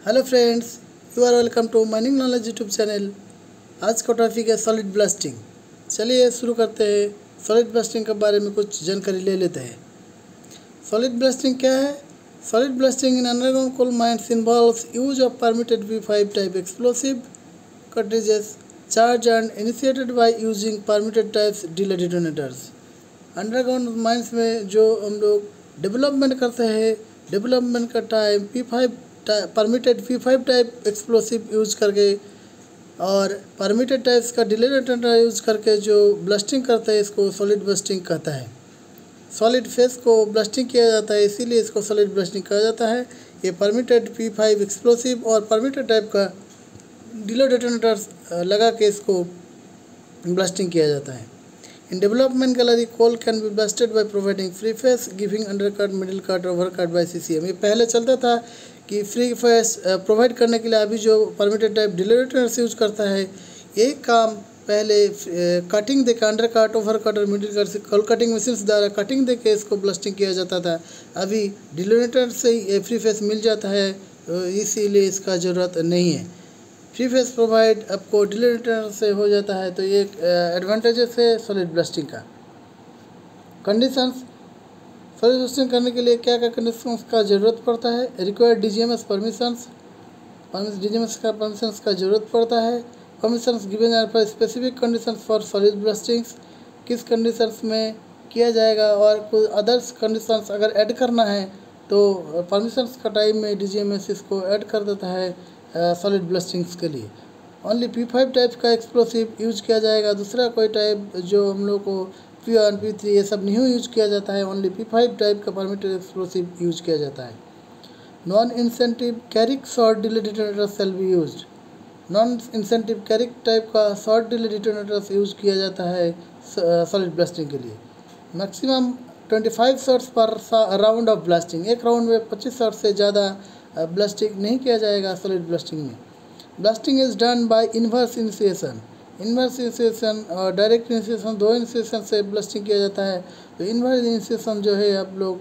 Hello friends, you are welcome to Mining Knowledge YouTube channel. आज का topic है solid blasting. चलिए शुरू करते हैं। सॉलिड ब्लास्टिंग के बारे में कुछ जानकारी ले लेते हैं। सॉलिड ब्लास्टिंग क्या है? Solid blasting in underground coal mines involves use of permitted P5 type explosive cartridges charged and initiated by using permitted types delay detonators। Underground mines में जो हम लोग डेवलपमेंट करते हैं, डेवलपमेंट का time permitted P5 type explosive use करके और permitted types का डिले डिटोनेटर यूज करके जो ब्लास्टिंग करता है, इसको सॉलिड ब्लास्टिंग कहता है। सॉलिड फेस को ब्लास्टिंग किया जाता है, इसीलिए इसको सॉलिड ब्लास्टिंग कहा जाता है। ये परमिटेड P5 एक्सप्लोसिव और परमिटेड टाइप का डिले डिटोनेटर्स लगा के इसको ब्लास्टिंग किया जाता है। In development gallery coal can be blasted by providing free face giving under cut middle cut over cut by CCM। ये पहले चलता था कि फ्री फेस प्रोवाइड करने के लिए अभी जो permitted type delay detonators use करता है, ये काम पहले कटिंग देकर अंडर कट ओवर कट और मिडिल कट से कोल कटिंग मशीन द्वारा कटिंग देके इसको ब्लास्टिंग किया जाता था। अभी डिटोनेटर से ही फ्री फेस मिल जाता है, तो इसीलिए इसका ज़रूरत नहीं है। फ्री फेस प्रोवाइड आपको डिले डिटोनेटर से हो जाता है, तो ये एडवांटेजेस है सॉलिड ब्लास्टिंग का। कंडीशंस, सॉलिड ब्लास्टिंग करने के लिए क्या क्या कंडीशंस का ज़रूरत पड़ता है? रिक्वायर्ड DGMS परमिशंस, DGMS का परमिशंस का ज़रूरत पड़ता है। Permissions given are for specific conditions for solid blastings, किस कंडीशंस में किया जाएगा और कुछ अदर्स कंडीशंस अगर ऐड करना है तो परमिशंस का टाइम में DGMS इसको ऐड कर देता है सॉलिड ब्लास्टिंग्स के लिए। ओनली P5 टाइप का एक्सप्लोसिव यूज किया जाएगा, दूसरा कोई टाइप जो हम लोग को P1 P3 ये सब नहीं यूज किया जाता है। ओनली P5 टाइप का परमिटेड एक्सप्लोसिव यूज किया जाता है। Non incentive Carrick short delay detonators shall be used. Non incentive Carrick type का शॉर्ट डिले डिटोनेटर्स यूज किया जाता है सॉलिड ब्लास्टिंग के लिए। मैक्सिमम 25 शॉट्स पर राउंड ऑफ ब्लास्टिंग, एक राउंड में 25 शॉट से ज़्यादा ब्लास्टिंग नहीं किया जाएगा सॉलिड ब्लास्टिंग में। Blasting is done by inverse initiation. Inverse initiation और डायरेक्ट इनिशिएशन, दो इनिशिएशन से ब्लास्टिंग किया जाता है। तो इन्वर्स इनिशिएशन जो है, आप लोग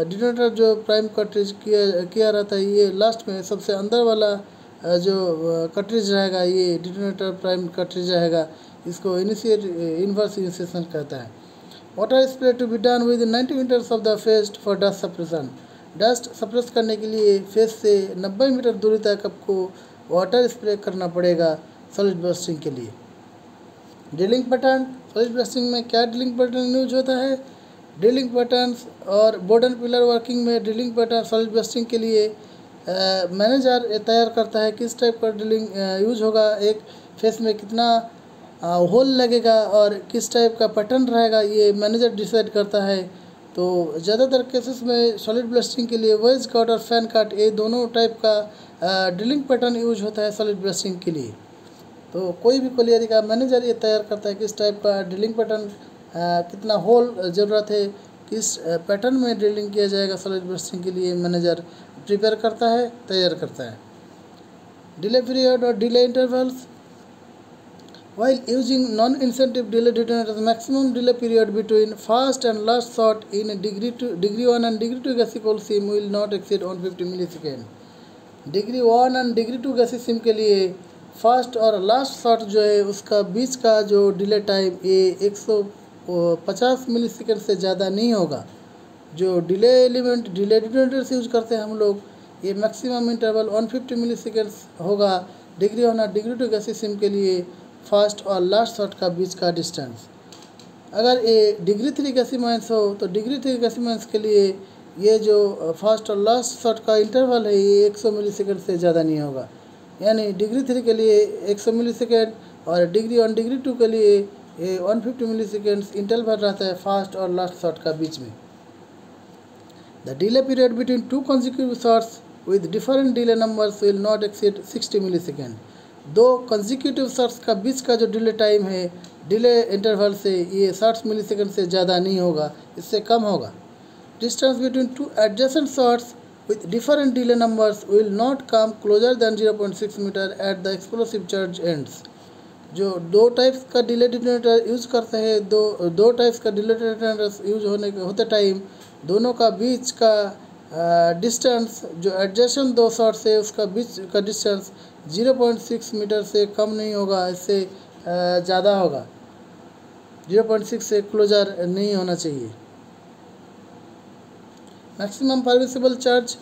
डिटोनेटर जो प्राइम कार्ट्रिज किया रहता है, ये लास्ट में सबसे अंदर वाला जो कार्ट्रिज रहेगा, ये डिटोनेटर प्राइम कार्ट्रिज रहेगा, इसको इन्वर्स इनिशिएशन कहता है। Water spray to be done with 90 metres of the face for dust suppression. Dust suppress करने के लिए फेस से 90 मीटर दूरी तक आपको वाटर स्प्रे करना पड़ेगा सॉलिड ब्लास्टिंग के लिए। ड्रिलिंग पैटर्न, सॉलिड ब्लास्टिंग में क्या ड्रिलिंग पैटर्न यूज होता है? ड्रिलिंग पैटर्न्स और बोर्डन पिलर वर्किंग में ड्रिलिंग पैटर्न सॉलिड ब्लास्टिंग के लिए मैनेजर तैयार करता है। किस टाइप का ड्रिलिंग यूज होगा, एक फेस में कितना होल लगेगा और किस टाइप का पैटर्न रहेगा, ये मैनेजर डिसाइड करता है। तो ज़्यादातर केसेस में सॉलिड ब्लास्टिंग के लिए वेज कट और फैन कट, ये दोनों टाइप का ड्रिलिंग पैटर्न यूज होता है सॉलिड ब्लास्टिंग के लिए। तो कोई भी कोलियरी का मैनेजर ये तैयार करता है किस टाइप का ड्रिलिंग पैटर्न, कितना होल ज़रूरत है, किस पैटर्न में ड्रिलिंग किया जाएगा सॉलिड ब्लास्टिंग के लिए, मैनेजर प्रिपेयर करता है, तैयार करता है। डिले पीरियड और delay intervals, while using non-incentive delay detonators, maximum delay period between first and last shot in degree 1 and degree 2 gaseous coal seam will not exceed 150 millisecond. Degree 1 और degree 2 गैसी SIM के लिए first और last shot जो है, उसका बीच का जो delay time ये 150 मिलीसेकेंड से ज़्यादा नहीं होगा। जो delay element delay detonators use करते हैं हम लोग, ये मैक्सिमम इंटरवल 150 मिलीसेकेंड्स होगा डिग्री 1 और डिग्री 2 गैसी सिम के लिए, फर्स्ट और लास्ट शॉट का बीच का डिस्टेंस। अगर ये डिग्री 3 गैसी माइंस हो, तो डिग्री 3 गैसी माइंस के लिए ये जो फर्स्ट और लास्ट शॉट का इंटरवल है, ये 100 मिलीसेकेंड से ज़्यादा नहीं होगा। यानी डिग्री 3 के लिए 100 मिलीसेकेंड और डिग्री 1 डिग्री 2 के लिए ये 150 मिलीसेकेंड इंटरवल रहता है फर्स्ट और लास्ट शॉट का बीच में। The delay period between 2 consecutive shots with different delay numbers will not exceed 60 millisecond. 2 consecutive shots का बीच का जो डिले टाइम है, डिले इंटरवल से, ये 60 मिलीसेकेंड से ज़्यादा नहीं होगा, इससे कम होगा। Distance between 2 adjacent shots with different delay numbers will not come closer than 0.6 metre at the explosive charge ends. जो 2 टाइप्स का डिले डिटोनेटर यूज करते हैं, दो टाइप्स का डिले डिटोनेटर यूज होते टाइम दोनों का बीच का डिस्टेंस जो एडजेसेंट दो शॉट्स है उसका बीच का डिस्टेंस 0.6 मीटर से कम नहीं होगा, इससे ज़्यादा होगा। 0.6 से क्लोजर नहीं होना चाहिए। मैक्सिमम परमिसिबल चार्ज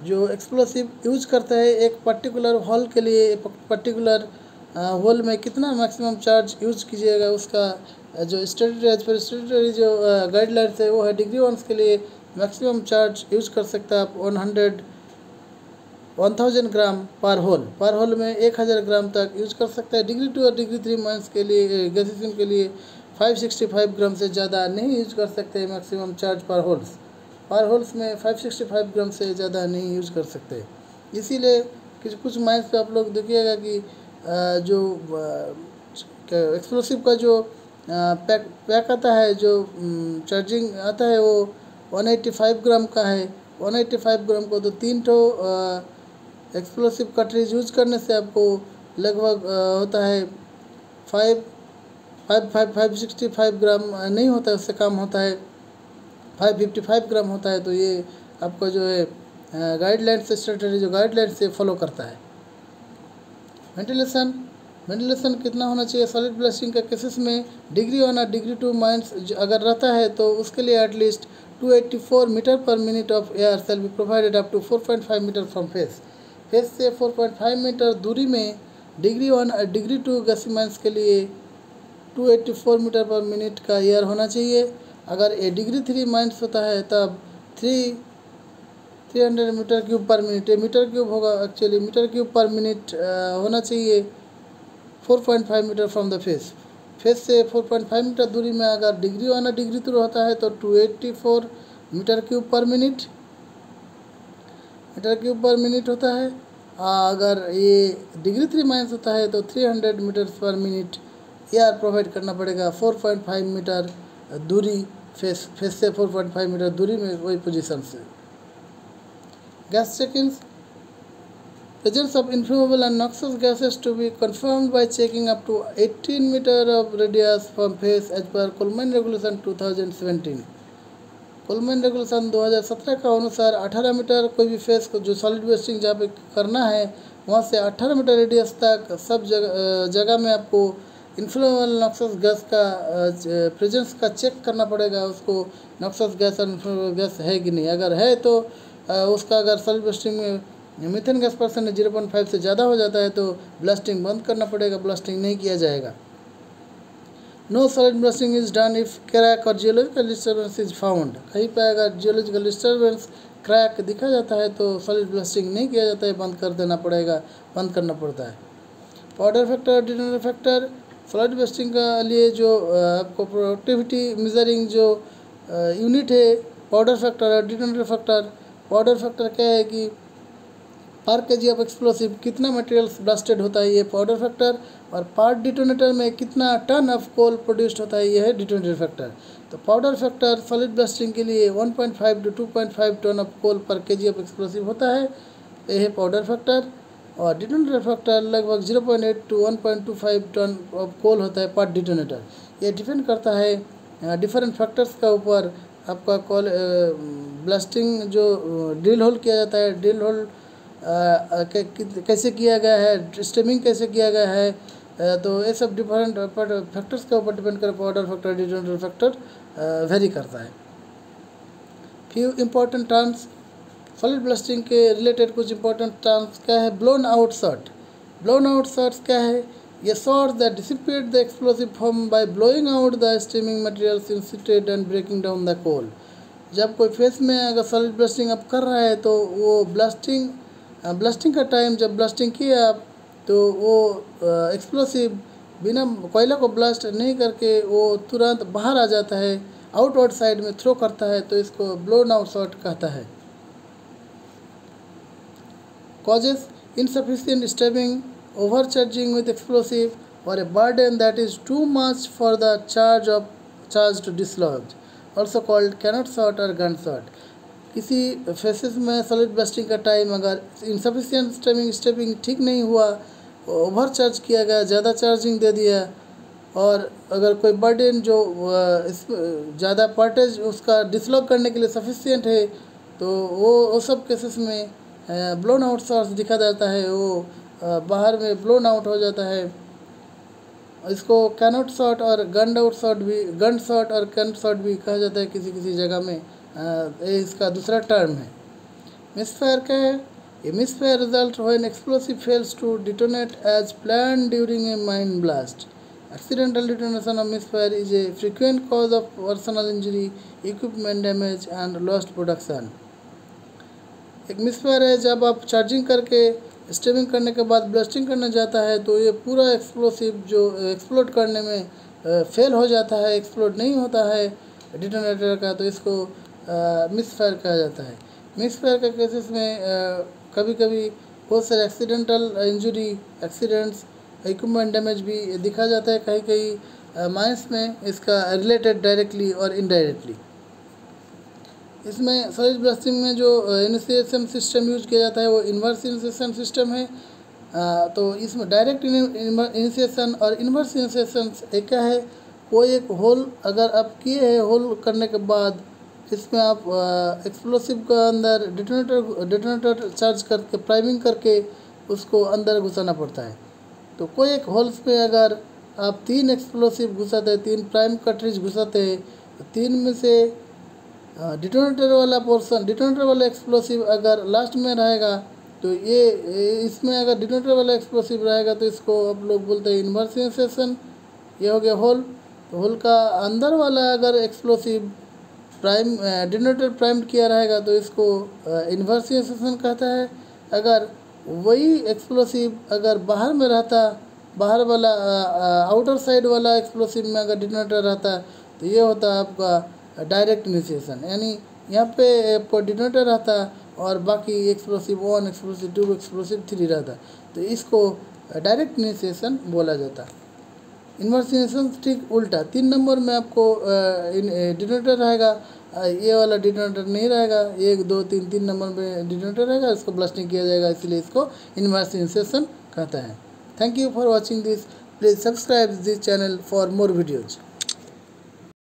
जो एक्सप्लोसिव यूज करता है एक पर्टिकुलर होल के लिए, एक पर्टिकुलर होल में कितना मैक्सिमम चार्ज यूज कीजिएगा उसका जो स्टैट्यूटरी जो गाइडलाइंस है वो है डिग्री वंस के लिए मैक्सिमम चार्ज यूज कर सकता है आप 1000 ग्राम पर होल में 1000 ग्राम तक यूज कर सकता है। डिग्री 2 और डिग्री 3 माइंस के लिए गैसीसियम के लिए 565 ग्राम से ज़्यादा नहीं यूज कर सकते मैक्सिमम चार्ज पर होल्स में 565 ग्राम से ज़्यादा नहीं यूज कर सकते। इसीलिए कुछ माइंस पे आप लोग देखिएगा कि जो एक्सप्लोसिव का जो पैक आता है, जो चार्जिंग आता है वो 185 ग्राम का है। 185 ग्राम को तो 3 एक्सप्लोसिव कटरेज यूज करने से आपको लगभग होता है 565 ग्राम नहीं होता है, उससे कम होता है 555 ग्राम होता है। तो ये आपका जो है गाइडलाइन से स्ट्रेटजी जो गाइडलाइन से फॉलो करता है। वेंटिलेशन कितना होना चाहिए सॉलिड ब्लास्टिंग के केसेस में? डिग्री 1 और डिग्री 2 माइंस अगर रहता है तो उसके लिए at least 284 metre per minute of air shall be provided up to 4.5 metre from face से 4.5 मीटर दूरी में डिग्री 1 और डिग्री 2 गैसी माइंस के लिए 284 मीटर पर मिनट का एयर होना चाहिए। अगर ये डिग्री 3 माइंस होता है तब 300 metre cube per minute, metre cube होगा actually, metre cube per minute होना चाहिए 4.5 मीटर फ्रॉम द फेस से 4.5 मीटर दूरी में अगर डिग्री 1 और डिग्री 2 होता है तो 284 मीटर क्यूब पर मिनट होता है। अगर ये डिग्री 3 माइनस होता है तो 300 metre per minute air provide करना पड़ेगा 4.5 मीटर दूरी फेस से 4.5 मीटर दूरी में वही पोजीशन से। Gas checkings presence of inflammable and noxious gases to be confirmed by checking up to 18 meter of radius from face as per Coleman Regulation 2017। Coleman regulation 2017 का अनुसार 18 मीटर कोई भी फेस को जो सॉलिड वेस्टिंग जहाँ पे करना है वहाँ से 18 मीटर रेडियस तक सब जगह में आपको इन्फ्लेमेबल नॉक्सस गैस का प्रेजेंस का चेक करना पड़ेगा, उसको नॉक्सस गैस और इन्फ्लेमेबल गैस है कि नहीं। अगर है तो उसका अगर सॉलिड वेस्टिंग में मीथेन गैस परसेंट 0.5 से ज़्यादा हो जाता है तो ब्लास्टिंग बंद करना पड़ेगा, ब्लास्टिंग नहीं किया जाएगा। No solid blasting is done if crack और जियोलॉजिकल डिस्टर्बेंस इज फाउंड। कहीं पर अगर जियोलॉजिकल डिस्टर्बेंस क्रैक दिखा जाता है तो सॉलिड ब्लास्टिंग नहीं किया जाता है, बंद कर देना पड़ेगा, बंद करना पड़ता है। Powder factor, detonator factor, solid blasting का लिए जो आपको प्रोडक्टिविटी मेजरिंग जो यूनिट है पाउडर फैक्टर और डिटोनेटर फैक्टर। पाउडर फैक्टर क्या है कि पर केजी ऑफ एक्सप्लोसिव कितना मटेरियल्स ब्लास्टेड होता है, ये पाउडर फैक्टर। और पार्ट डिटोनेटर में कितना टन ऑफ कोल प्रोड्यूस्ड होता है, ये है डिटोनेटर फैक्टर। तो पाउडर फैक्टर सॉलिड ब्लास्टिंग के लिए 1.5 to 2.5 टन ऑफ कोल पर केजी ऑफ एक्सप्लोसिव होता है, ये है पाउडर फैक्टर। और डिटोनेटर फैक्टर लगभग 0.8 to 1.25 टन ऑफ कोल होता है पर डिटोनेटर। ये डिपेंड करता है डिफरेंट फैक्टर्स का ऊपर। आपका कोल ब्लास्टिंग जो ड्रिल होल किया जाता है, ड्रिल होल कैसे किया गया है, स्टेमिंग कैसे किया गया है, तो ये सब डिफरेंट फैक्टर्स के ऊपर डिपेंड कर powder factor detonator factor vary करता है। Few important terms solid blasting के रिलेटेड कुछ इंपॉर्टेंट टर्म्स क्या है? Blown out shot. Blown out shots क्या है? ये shots that dissipate the explosive form by blowing out the stemming materials instead and breaking down the coal. जब कोई face में अगर सॉलिड ब्लास्टिंग आप कर रहा है तो वो ब्लास्टिंग का टाइम जब ब्लास्टिंग किया आप तो वो एक्सप्लोसिव बिना कोयला को ब्लास्ट नहीं करके वो तुरंत बाहर आ जाता है, आउटवर्ड साइड में थ्रो करता है, तो इसको ब्लोन आउट शॉट कहता है। Causes insufficient stemming, overcharging with explosive और a burden that is too much for the charge to dislodge, also called cannon shot और गन शॉट। किसी फेसेस में सॉलिड ब्लास्टिंग का टाइम अगर इनसफिशिएंट स्टेपिंग ठीक नहीं हुआ, ओवर चार्ज किया गया, ज़्यादा चार्जिंग दे दिया, और अगर कोई बर्डन जो ज़्यादा पार्टेज उसका डिसलॉग करने के लिए सफिशिएंट है तो वो सब केसेस में ब्लोन आउट शॉट्स दिखा जाता है, वो बाहर में ब्लोन आउट हो जाता है। इसको कैनॉट शॉट और गन आउट शॉट भी, गन शॉट और कैन शॉट भी कहा जाता है किसी किसी जगह में। ये इसका दूसरा टर्म है। मिसफायर क्या है? A misfire result when explosive fails to detonate as planned during a mine blast. Accidental detonation of misfire is a frequent cause of personal injury, equipment damage and lost production. एक misfire है जब आप charging करके stemming करने के बाद blasting करने जाता है तो ये पूरा एक्सप्लोसिव जो एक्सप्लोड करने में फेल हो जाता है, एक्सप्लोड नहीं होता है डिटोनेटर का, तो इसको मिसफायर कहा जाता है। मिसफायर के केसेस में कभी कभी बहुत सारे accidental injury, accidents, equipment damage भी दिखा जाता है। कहीं कहीं माइंस में इसका रिलेटेड डायरेक्टली और इनडायरेक्टली। इसमें सॉलिड ब्लास्टिंग में जो इनिशिएशन सिस्टम यूज किया जाता है वो इन्वर्स इनिशिएशन सिस्टम है। तो इसमें डायरेक्ट इनिशिएशन और इन्वर्स इनिशिएशन एक क्या है? कोई एक होल अगर आप किए हैं, होल करने के बाद इसमें आप एक्सप्लोसिव का अंदर डिटोनेटर चार्ज करके प्राइमिंग करके उसको अंदर घुसाना पड़ता है। तो कोई एक होल्स में अगर आप 3 एक्सप्लोसिव घुसाते हैं, 3 प्राइम कट्रिज घुसाते हैं, तो 3 में से डिटोनेटर वाला पोर्शन, डिटोनेटर वाला एक्सप्लोसिव अगर लास्ट में रहेगा तो ये इसमें अगर डिटोनेटर वाला एक्सप्लोसिव रहेगा तो इसको आप लोग बोलते हैं इन्वर्स इनिशिएशन। ये हो गया होल। तो होल का अंदर वाला अगर एक्सप्लोसिव प्राइम डिटोनेटर प्राइम किया रहेगा तो इसको इन्वर्स इनिशिएशन कहता है। अगर वही एक्सप्लोसिव अगर बाहर में रहता, बाहर वाला आउटर साइड वाला एक्सप्लोसिव में अगर डिटोनेटर रहता तो ये होता आपका डायरेक्ट इनिशिएशन। यानी यहाँ पे आपको डिटोनेटर रहता और बाकी एक्सप्लोसिव 1, एक्सप्लोसिव 2, एक्सप्लोसिव 3 रहता, तो इसको डायरेक्ट इनिशिएशन बोला जाता। इन्वर्स इनिशिएशन ठीक उल्टा, 3 नंबर में आपको डिटोनेटर रहेगा, ये वाला डिटोनेटर नहीं रहेगा। 1, 2, 3 नंबर में डिटोनेटर रहेगा, इसको ब्लास्टिंग किया जाएगा, इसलिए इसको इन्वर्स इनिशिएशन कहता है। Thank you for watching this. Please subscribe this channel for more videos.